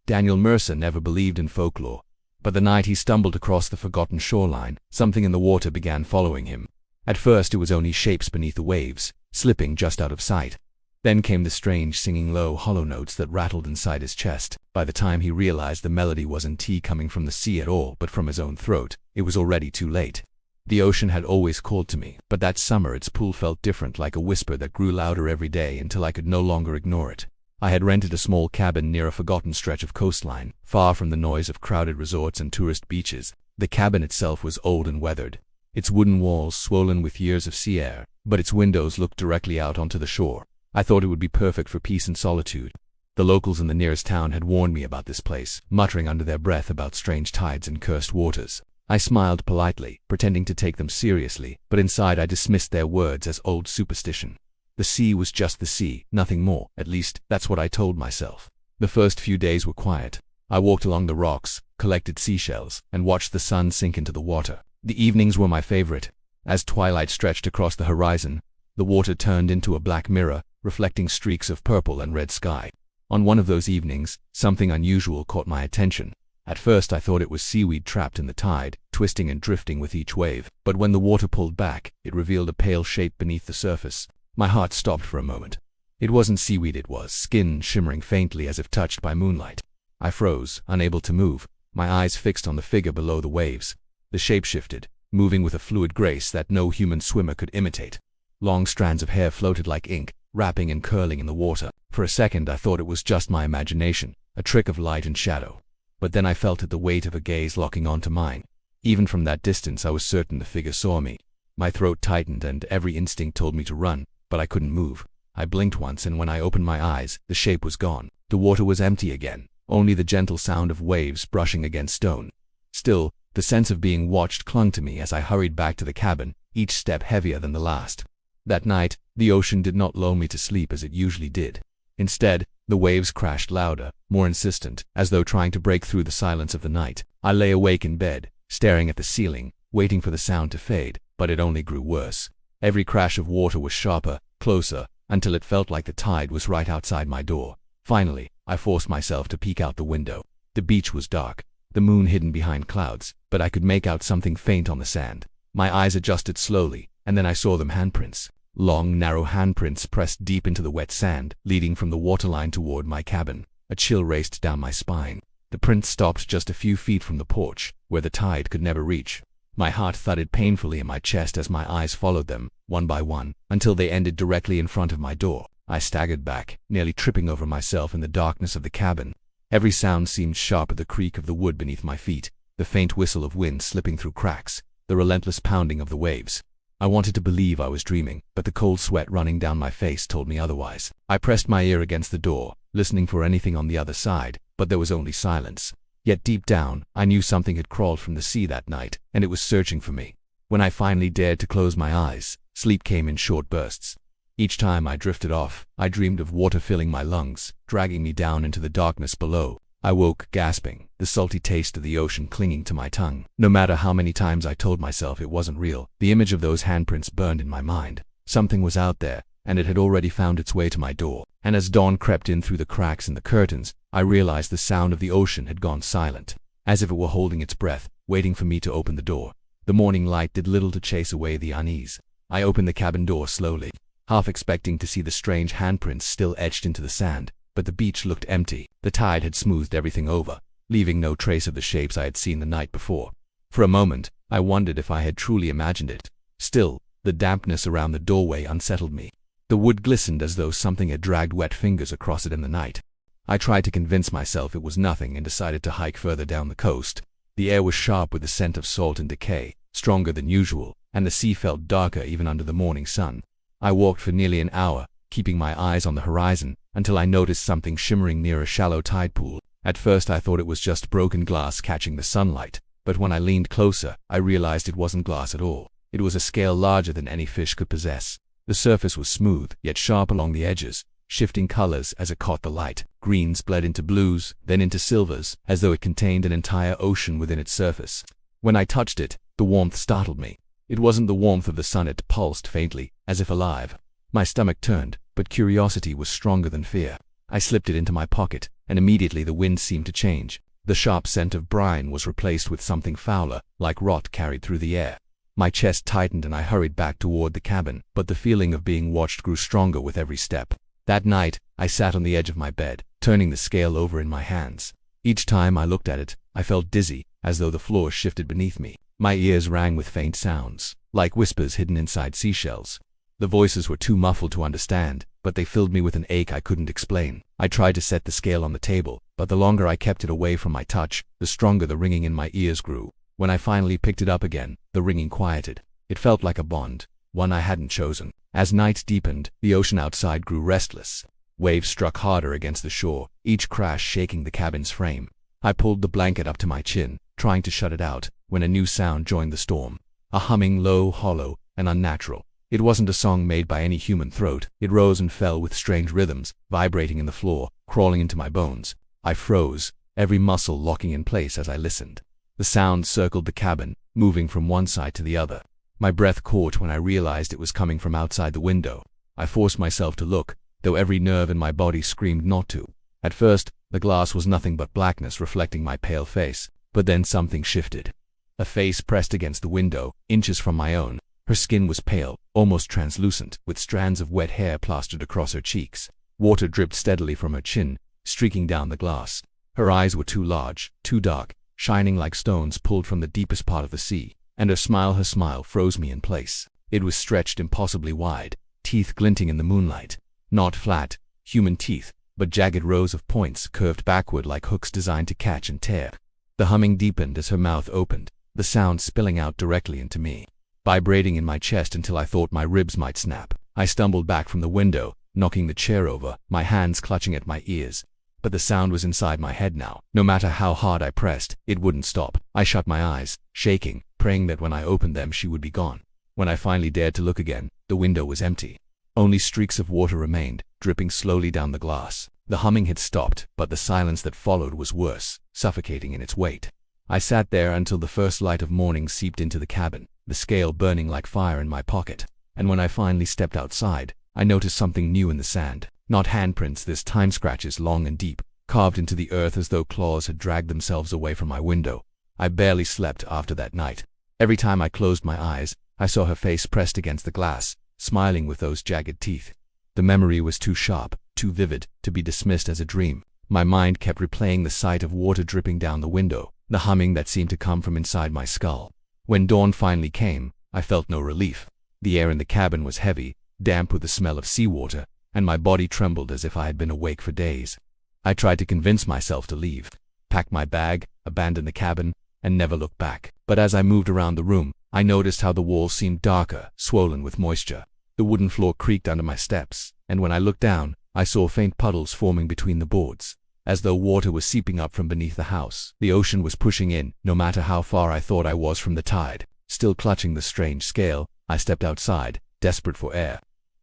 Daniel Mercer never believed in folklore. But the night he stumbled across the forgotten shoreline, something in the water began following him. At first it was only shapes beneath the waves, slipping just out of sight. Then came the strange singing low, hollow notes that rattled inside his chest. By the time he realized the melody wasn't coming from the sea at all, but from his own throat, it was already too late. The ocean had always called to me, but that summer its pool felt different, like a whisper that grew louder every day until I could no longer ignore it. I had rented a small cabin near a forgotten stretch of coastline, far from the noise of crowded resorts and tourist beaches. The cabin itself was old and weathered, its wooden walls swollen with years of sea air, but its windows looked directly out onto the shore. I thought it would be perfect for peace and solitude. The locals in the nearest town had warned me about this place, muttering under their breath about strange tides and cursed waters. I smiled politely, pretending to take them seriously, but inside I dismissed their words as old superstition. The sea was just the sea, nothing more. At least, that's what I told myself. The first few days were quiet. I walked along the rocks, collected seashells, and watched the sun sink into the water. The evenings were my favorite. As twilight stretched across the horizon, the water turned into a black mirror, reflecting streaks of purple and red sky. On one of those evenings, something unusual caught my attention. At first I thought it was seaweed trapped in the tide, twisting and drifting with each wave, but when the water pulled back, it revealed a pale shape beneath the surface. My heart stopped for a moment. It wasn't seaweed, it was skin shimmering faintly as if touched by moonlight. I froze, unable to move, my eyes fixed on the figure below the waves. The shape shifted, moving with a fluid grace that no human swimmer could imitate. Long strands of hair floated like ink, wrapping and curling in the water. For a second I thought it was just my imagination, a trick of light and shadow. But then I felt it, the weight of a gaze locking onto mine. Even from that distance I was certain the figure saw me. My throat tightened and every instinct told me to run, but I couldn't move. I blinked once, and when I opened my eyes, the shape was gone. The water was empty again, only the gentle sound of waves brushing against stone. Still, the sense of being watched clung to me as I hurried back to the cabin, each step heavier than the last. That night, the ocean did not lull me to sleep as it usually did. Instead, the waves crashed louder, more insistent, as though trying to break through the silence of the night. I lay awake in bed, staring at the ceiling, waiting for the sound to fade, but it only grew worse. Every crash of water was sharper, closer, until it felt like the tide was right outside my door. Finally, I forced myself to peek out the window. The beach was dark, the moon hidden behind clouds, but I could make out something faint on the sand. My eyes adjusted slowly, and then I saw them: handprints. Long, narrow handprints pressed deep into the wet sand, leading from the waterline toward my cabin. A chill raced down my spine. The prints stopped just a few feet from the porch, where the tide could never reach. My heart thudded painfully in my chest as my eyes followed them, one by one, until they ended directly in front of my door. I staggered back, nearly tripping over myself in the darkness of the cabin. Every sound seemed sharp: the creak of the wood beneath my feet, the faint whistle of wind slipping through cracks, the relentless pounding of the waves. I wanted to believe I was dreaming, but the cold sweat running down my face told me otherwise. I pressed my ear against the door, listening for anything on the other side, but there was only silence. Yet deep down, I knew something had crawled from the sea that night, and it was searching for me. When I finally dared to close my eyes, sleep came in short bursts. Each time I drifted off, I dreamed of water filling my lungs, dragging me down into the darkness below. I woke, gasping, the salty taste of the ocean clinging to my tongue. No matter how many times I told myself it wasn't real, the image of those handprints burned in my mind. Something was out there, and it had already found its way to my door. And as dawn crept in through the cracks in the curtains, I realized the sound of the ocean had gone silent, as if it were holding its breath, waiting for me to open the door. The morning light did little to chase away the unease. I opened the cabin door slowly, half expecting to see the strange handprints still etched into the sand. But the beach looked empty. The tide had smoothed everything over, leaving no trace of the shapes I had seen the night before. For a moment, I wondered if I had truly imagined it. Still, the dampness around the doorway unsettled me. The wood glistened as though something had dragged wet fingers across it in the night. I tried to convince myself it was nothing and decided to hike further down the coast. The air was sharp with the scent of salt and decay, stronger than usual, and the sea felt darker even under the morning sun. I walked for nearly an hour, keeping my eyes on the horizon, until I noticed something shimmering near a shallow tide pool. At first I thought it was just broken glass catching the sunlight, but when I leaned closer, I realized it wasn't glass at all. It was a scale larger than any fish could possess. The surface was smooth, yet sharp along the edges, shifting colors as it caught the light. Greens bled into blues, then into silvers, as though it contained an entire ocean within its surface. When I touched it, the warmth startled me. It wasn't the warmth of the sun, it pulsed faintly, as if alive. My stomach turned, but curiosity was stronger than fear. I slipped it into my pocket, and immediately the wind seemed to change. The sharp scent of brine was replaced with something fouler, like rot carried through the air. My chest tightened and I hurried back toward the cabin, but the feeling of being watched grew stronger with every step. That night, I sat on the edge of my bed, turning the scale over in my hands. Each time I looked at it, I felt dizzy, as though the floor shifted beneath me. My ears rang with faint sounds, like whispers hidden inside seashells. The voices were too muffled to understand, but they filled me with an ache I couldn't explain. I tried to set the scale on the table, but the longer I kept it away from my touch, the stronger the ringing in my ears grew. When I finally picked it up again, the ringing quieted. It felt like a bond, one I hadn't chosen. As night deepened, the ocean outside grew restless. Waves struck harder against the shore, each crash shaking the cabin's frame. I pulled the blanket up to my chin, trying to shut it out, when a new sound joined the storm. A humming, low, hollow, and unnatural. It wasn't a song made by any human throat. It rose and fell with strange rhythms, vibrating in the floor, crawling into my bones. I froze, every muscle locking in place as I listened. The sound circled the cabin, moving from one side to the other. My breath caught when I realized it was coming from outside the window. I forced myself to look, though every nerve in my body screamed not to. At first, the glass was nothing but blackness reflecting my pale face, but then something shifted. A face pressed against the window, inches from my own. Her skin was pale, almost translucent, with strands of wet hair plastered across her cheeks. Water dripped steadily from her chin, streaking down the glass. Her eyes were too large, too dark, shining like stones pulled from the deepest part of the sea. And her smile froze me in place. It was stretched impossibly wide, teeth glinting in the moonlight. Not flat, human teeth, but jagged rows of points curved backward like hooks designed to catch and tear. The humming deepened as her mouth opened, the sound spilling out directly into me, vibrating in my chest until I thought my ribs might snap. I stumbled back from the window, knocking the chair over, my hands clutching at my ears. But the sound was inside my head now. No matter how hard I pressed, it wouldn't stop. I shut my eyes, shaking, praying that when I opened them she would be gone. When I finally dared to look again, the window was empty. Only streaks of water remained, dripping slowly down the glass. The humming had stopped, but the silence that followed was worse, suffocating in its weight. I sat there until the first light of morning seeped into the cabin, the scale burning like fire in my pocket. And when I finally stepped outside, I noticed something new in the sand. Not handprints this time, scratches long and deep, carved into the earth as though claws had dragged themselves away from my window. I barely slept after that night. Every time I closed my eyes, I saw her face pressed against the glass, smiling with those jagged teeth. The memory was too sharp, too vivid, to be dismissed as a dream. My mind kept replaying the sight of water dripping down the window, the humming that seemed to come from inside my skull. When dawn finally came, I felt no relief. The air in the cabin was heavy, damp with the smell of seawater, and my body trembled as if I had been awake for days. I tried to convince myself to leave, pack my bag, abandon the cabin, and never look back. But as I moved around the room, I noticed how the walls seemed darker, swollen with moisture. The wooden floor creaked under my steps, and when I looked down, I saw faint puddles forming between the boards, as though water was seeping up from beneath the house. The ocean was pushing in, no matter how far I thought I was from the tide. Still clutching the strange scale, I stepped outside, desperate for air.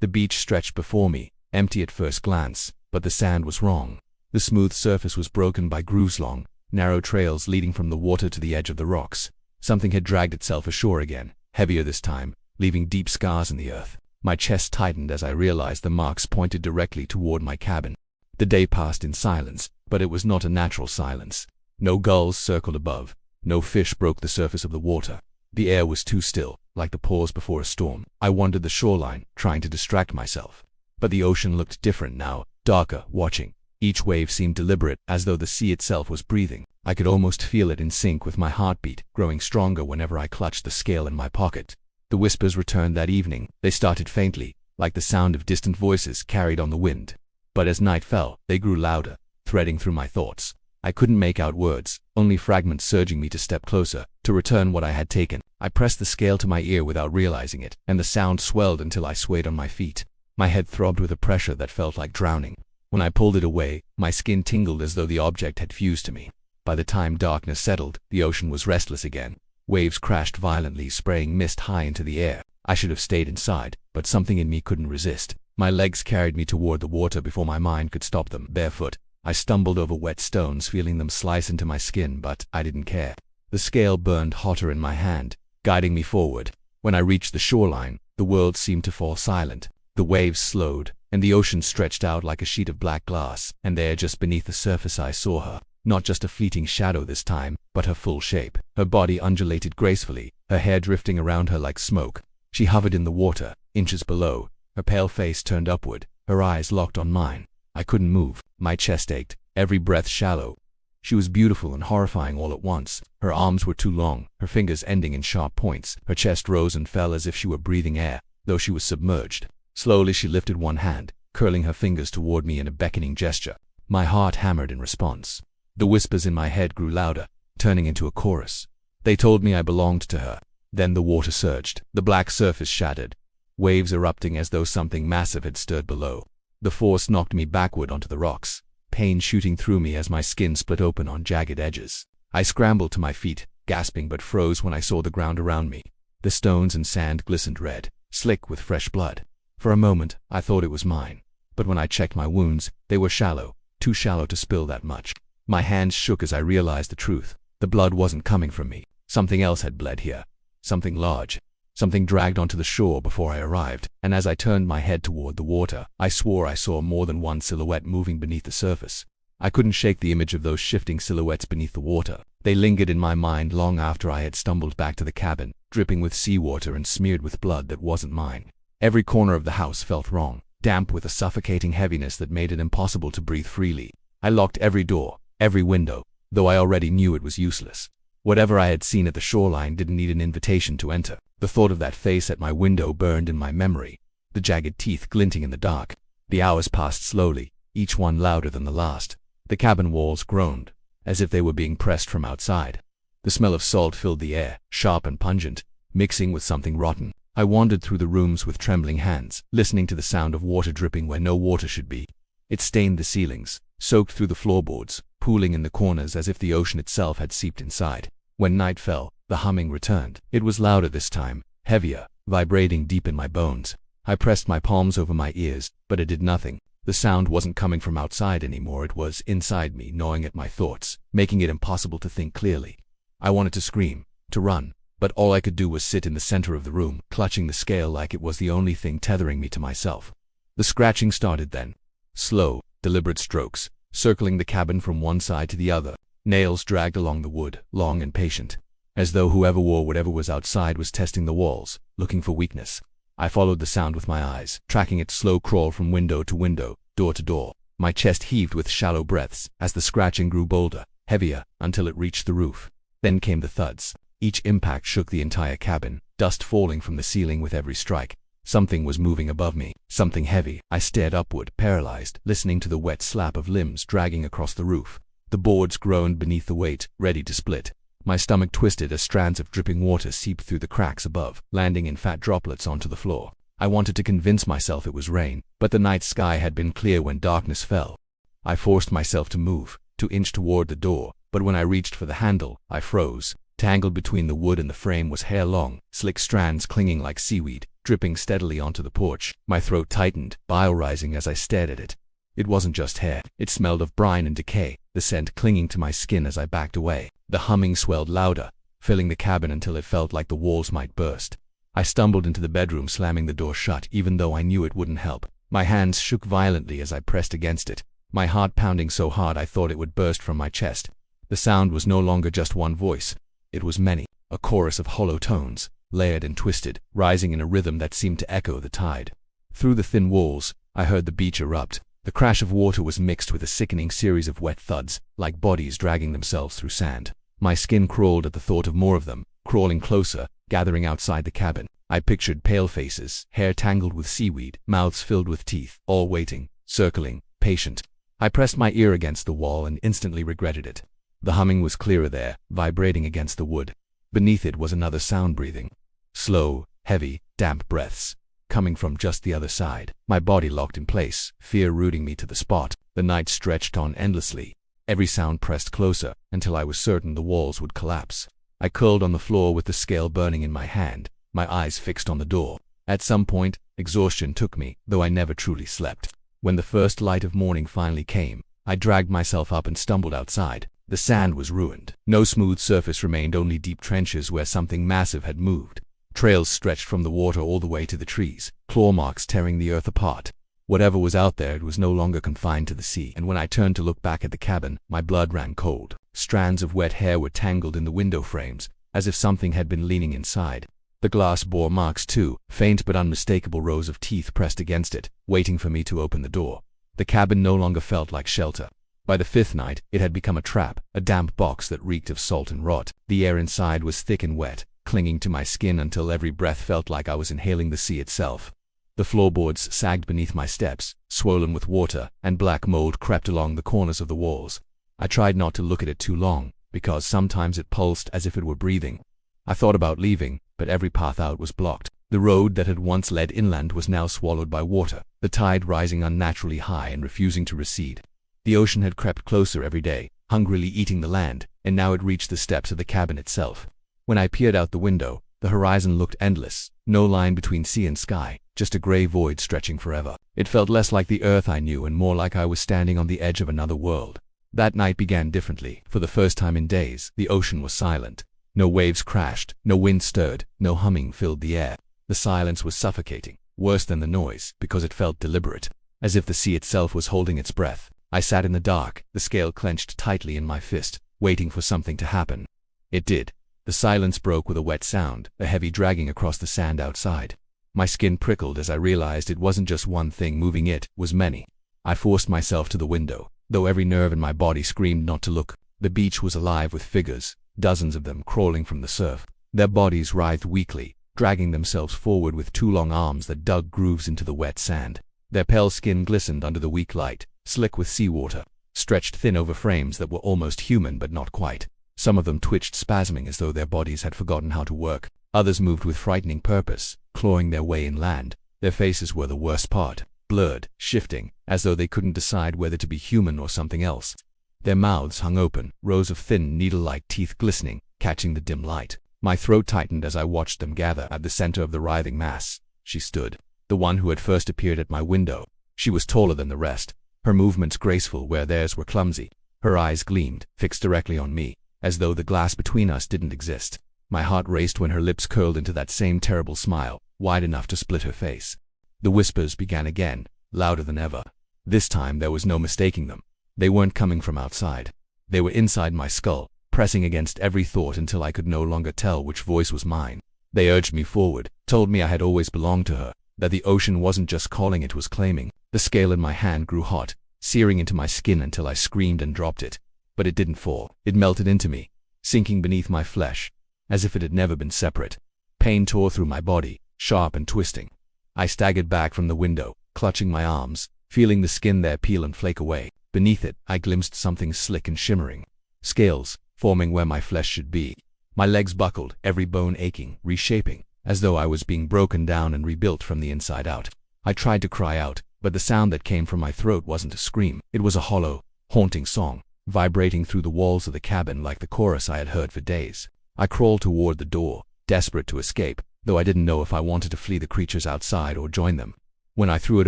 The beach stretched before me, empty at first glance, but the sand was wrong. The smooth surface was broken by grooves, long, narrow trails leading from the water to the edge of the rocks. Something had dragged itself ashore again, heavier this time, leaving deep scars in the earth. My chest tightened as I realized the marks pointed directly toward my cabin. The day passed in silence, but it was not a natural silence. No gulls circled above, no fish broke the surface of the water. The air was too still, like the pause before a storm. I wandered the shoreline, trying to distract myself. But the ocean looked different now, darker, watching. Each wave seemed deliberate, as though the sea itself was breathing. I could almost feel it in sync with my heartbeat, growing stronger whenever I clutched the scale in my pocket. The whispers returned that evening. They started faintly, like the sound of distant voices carried on the wind. But as night fell, they grew louder, threading through my thoughts. I couldn't make out words, only fragments surging me to step closer, to return what I had taken. I pressed the scale to my ear without realizing it, and the sound swelled until I swayed on my feet. My head throbbed with a pressure that felt like drowning. When I pulled it away, my skin tingled as though the object had fused to me. By the time darkness settled, the ocean was restless again. Waves crashed violently, spraying mist high into the air. I should have stayed inside, but something in me couldn't resist. My legs carried me toward the water before my mind could stop them. Barefoot, I stumbled over wet stones, feeling them slice into my skin, but I didn't care. The scale burned hotter in my hand, guiding me forward. When I reached the shoreline, the world seemed to fall silent. The waves slowed, and the ocean stretched out like a sheet of black glass, and there, just beneath the surface, I saw her. Not just a fleeting shadow this time, but her full shape. Her body undulated gracefully, her hair drifting around her like smoke. She hovered in the water, inches below, her pale face turned upward, her eyes locked on mine. I couldn't move. My chest ached, every breath shallow. She was beautiful and horrifying all at once. Her arms were too long, her fingers ending in sharp points. Her chest rose and fell as if she were breathing air, though she was submerged. Slowly she lifted one hand, curling her fingers toward me in a beckoning gesture. My heart hammered in response. The whispers in my head grew louder, turning into a chorus. They told me I belonged to her. Then the water surged. The black surface shattered, waves erupting as though something massive had stirred below. The force knocked me backward onto the rocks, pain shooting through me as my skin split open on jagged edges. I scrambled to my feet, gasping, but froze when I saw the ground around me. The stones and sand glistened red, slick with fresh blood. For a moment, I thought it was mine. But when I checked my wounds, they were shallow, too shallow to spill that much. My hands shook as I realized the truth. The blood wasn't coming from me. Something else had bled here. Something large. Something dragged onto the shore before I arrived, and as I turned my head toward the water, I swore I saw more than one silhouette moving beneath the surface. I couldn't shake the image of those shifting silhouettes beneath the water. They lingered in my mind long after I had stumbled back to the cabin, dripping with seawater and smeared with blood that wasn't mine. Every corner of the house felt wrong, damp with a suffocating heaviness that made it impossible to breathe freely. I locked every door, every window, though I already knew it was useless. Whatever I had seen at the shoreline didn't need an invitation to enter. The thought of that face at my window burned in my memory, the jagged teeth glinting in the dark. The hours passed slowly, each one louder than the last. The cabin walls groaned, as if they were being pressed from outside. The smell of salt filled the air, sharp and pungent, mixing with something rotten. I wandered through the rooms with trembling hands, listening to the sound of water dripping where no water should be. It stained the ceilings, soaked through the floorboards, pooling in the corners as if the ocean itself had seeped inside. When night fell, the humming returned. It was louder this time, heavier, vibrating deep in my bones. I pressed my palms over my ears, but it did nothing. The sound wasn't coming from outside anymore, it was inside me, gnawing at my thoughts, making it impossible to think clearly. I wanted to scream, to run, but all I could do was sit in the center of the room, clutching the scale like it was the only thing tethering me to myself. The scratching started then. Slow, deliberate strokes, circling the cabin from one side to the other. Nails dragged along the wood, long and patient, as though whoever wore whatever was outside was testing the walls, looking for weakness. I followed the sound with my eyes, tracking its slow crawl from window to window, door to door. My chest heaved with shallow breaths as the scratching grew bolder, heavier, until it reached the roof. Then came the thuds. Each impact shook the entire cabin, dust falling from the ceiling with every strike. Something was moving above me, something heavy. I stared upward, paralyzed, listening to the wet slap of limbs dragging across the roof. The boards groaned beneath the weight, ready to split. My stomach twisted as strands of dripping water seeped through the cracks above, landing in fat droplets onto the floor. I wanted to convince myself it was rain, but the night sky had been clear when darkness fell. I forced myself to move, to inch toward the door, but when I reached for the handle, I froze. Tangled between the wood and the frame was hair long, slick strands clinging like seaweed, dripping steadily onto the porch. My throat tightened, bile rising as I stared at it. It wasn't just hair. It smelled of brine and decay, the scent clinging to my skin as I backed away. The humming swelled louder, filling the cabin until it felt like the walls might burst. I stumbled into the bedroom, slamming the door shut, even though I knew it wouldn't help. My hands shook violently as I pressed against it, my heart pounding so hard I thought it would burst from my chest. The sound was no longer just one voice. It was many, a chorus of hollow tones, layered and twisted, rising in a rhythm that seemed to echo the tide. Through the thin walls, I heard the beach erupt. The crash of water was mixed with a sickening series of wet thuds, like bodies dragging themselves through sand. My skin crawled at the thought of more of them, crawling closer, gathering outside the cabin. I pictured pale faces, hair tangled with seaweed, mouths filled with teeth, all waiting, circling, patient. I pressed my ear against the wall and instantly regretted it. The humming was clearer there, vibrating against the wood. Beneath it was another sound breathing. Slow, heavy, damp breaths, coming from just the other side. My body locked in place, fear rooting me to the spot. The night stretched on endlessly. Every sound pressed closer, until I was certain the walls would collapse. I curled on the floor with the scale burning in my hand, my eyes fixed on the door. At some point, exhaustion took me, though I never truly slept. When the first light of morning finally came, I dragged myself up and stumbled outside. The sand was ruined. No smooth surface remained, only deep trenches where something massive had moved. Trails stretched from the water all the way to the trees, claw marks tearing the earth apart. Whatever was out there, it was no longer confined to the sea, and when I turned to look back at the cabin, my blood ran cold. Strands of wet hair were tangled in the window frames, as if something had been leaning inside. The glass bore marks too, faint but unmistakable rows of teeth pressed against it, waiting for me to open the door. The cabin no longer felt like shelter. By the fifth night, it had become a trap, a damp box that reeked of salt and rot. The air inside was thick and wet, clinging to my skin until every breath felt like I was inhaling the sea itself. The floorboards sagged beneath my steps, swollen with water, and black mold crept along the corners of the walls. I tried not to look at it too long, because sometimes it pulsed as if it were breathing. I thought about leaving, but every path out was blocked. The road that had once led inland was now swallowed by water, the tide rising unnaturally high and refusing to recede. The ocean had crept closer every day, hungrily eating the land, and now it reached the steps of the cabin itself. When I peered out the window, the horizon looked endless, no line between sea and sky, just a gray void stretching forever. It felt less like the earth I knew and more like I was standing on the edge of another world. That night began differently. For the first time in days, the ocean was silent. No waves crashed, no wind stirred, no humming filled the air. The silence was suffocating, worse than the noise, because it felt deliberate, as if the sea itself was holding its breath. I sat in the dark, the scale clenched tightly in my fist, waiting for something to happen. It did. The silence broke with a wet sound, a heavy dragging across the sand outside. My skin prickled as I realized it wasn't just one thing moving, it was many. I forced myself to the window, though every nerve in my body screamed not to look. The beach was alive with figures, dozens of them crawling from the surf. Their bodies writhed weakly, dragging themselves forward with two long arms that dug grooves into the wet sand. Their pale skin glistened under the weak light, slick with seawater, stretched thin over frames that were almost human but not quite. Some of them twitched, spasming as though their bodies had forgotten how to work. Others moved with frightening purpose, clawing their way inland. Their faces were the worst part, blurred, shifting, as though they couldn't decide whether to be human or something else. Their mouths hung open, rows of thin, needle-like teeth glistening, catching the dim light. My throat tightened as I watched them gather at the center of the writhing mass. She stood, the one who had first appeared at my window. She was taller than the rest, her movements graceful where theirs were clumsy. Her eyes gleamed, fixed directly on me, as though the glass between us didn't exist. My heart raced when her lips curled into that same terrible smile, wide enough to split her face. The whispers began again, louder than ever. This time there was no mistaking them. They weren't coming from outside. They were inside my skull, pressing against every thought until I could no longer tell which voice was mine. They urged me forward, told me I had always belonged to her, that the ocean wasn't just calling, it was claiming. The scale in my hand grew hot, searing into my skin until I screamed and dropped it. But it didn't fall. It melted into me, sinking beneath my flesh, as if it had never been separate. Pain tore through my body, sharp and twisting. I staggered back from the window, clutching my arms, feeling the skin there peel and flake away. Beneath it, I glimpsed something slick and shimmering. Scales, forming where my flesh should be. My legs buckled, every bone aching, reshaping, as though I was being broken down and rebuilt from the inside out. I tried to cry out, but the sound that came from my throat wasn't a scream. It was a hollow, haunting song, vibrating through the walls of the cabin like the chorus I had heard for days. I crawled toward the door, desperate to escape, though I didn't know if I wanted to flee the creatures outside or join them. When I threw it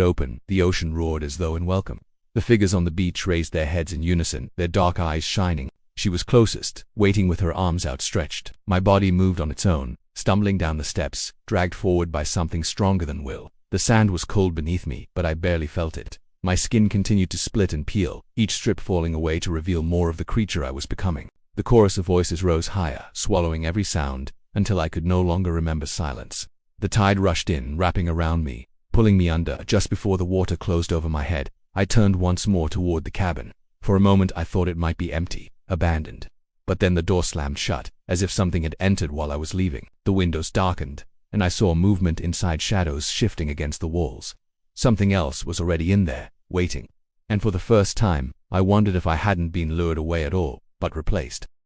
open, the ocean roared as though in welcome. The figures on the beach raised their heads in unison, their dark eyes shining. She was closest, waiting with her arms outstretched. My body moved on its own, stumbling down the steps, dragged forward by something stronger than will. The sand was cold beneath me, but I barely felt it. My skin continued to split and peel, each strip falling away to reveal more of the creature I was becoming. The chorus of voices rose higher, swallowing every sound, until I could no longer remember silence. The tide rushed in, wrapping around me, pulling me under. Just before the water closed over my head, I turned once more toward the cabin. For a moment I thought it might be empty, abandoned. But then the door slammed shut, as if something had entered while I was leaving. The windows darkened, and I saw movement inside, shadows shifting against the walls. Something else was already in there, waiting. And for the first time, I wondered if I hadn't been lured away at all, but replaced.